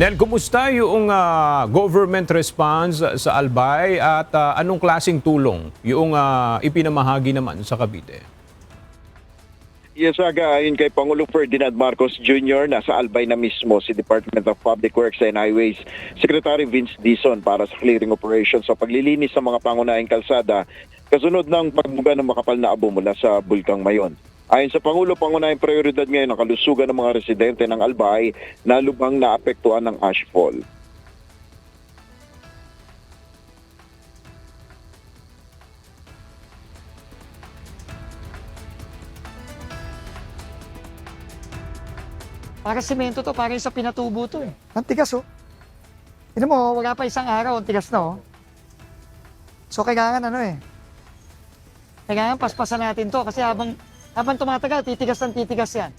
Nel, kumusta yung government response sa Albay at anong klaseng tulong yung ipinamahagi naman sa Cavite? Yes, ayon kay Pangulo Ferdinand Marcos Jr., nasa Albay na mismo si Department of Public Works and Highways Secretary Vince Dizon para sa clearing operations sa paglilinis ng mga pangunahing kalsada kasunod ng pagbuga ng makapal na abo mula sa Bulkang Mayon. Ayon sa Pangulo, pangunahing prioridad ngayon ang kalusugan ng mga residente ng Albay na lubhang naapektuhan ng ashfall. Para semento to, para sa pinatubo to eh. Ang tigas oh. Tignan mo, wala pa isang araw, ang tigas na oh. So kailangan kailangan paspasan natin to kasi habang tumatagal, titigas ng titigas yan.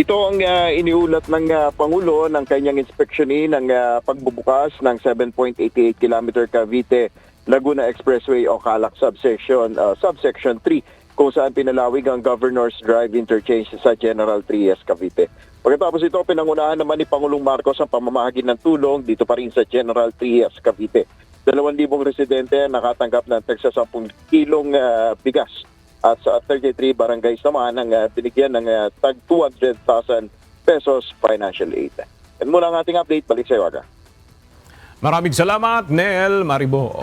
Ito ang iniulat ng Pangulo ng kanyang inspeksyonin ng pagbubukas ng 7.88 km Cavite Laguna Expressway o Calac Subsection 3 kung saan pinalawig ang Governor's Drive Interchange sa General Trias, Cavite. Pagkatapos ito, pinangunahan naman ni Pangulong Marcos ang pamamahagi ng tulong dito pa rin sa General Trias, Cavite. 2,000 residente nakatanggap ng tagsa 10 kilong bigas. At sa 33 barangays naman ang binigyan ng tag 200,000 pesos financial aid. Yan muna ang ating update. Balik sa iyo, Aga. Maraming salamat, Nel Maribo.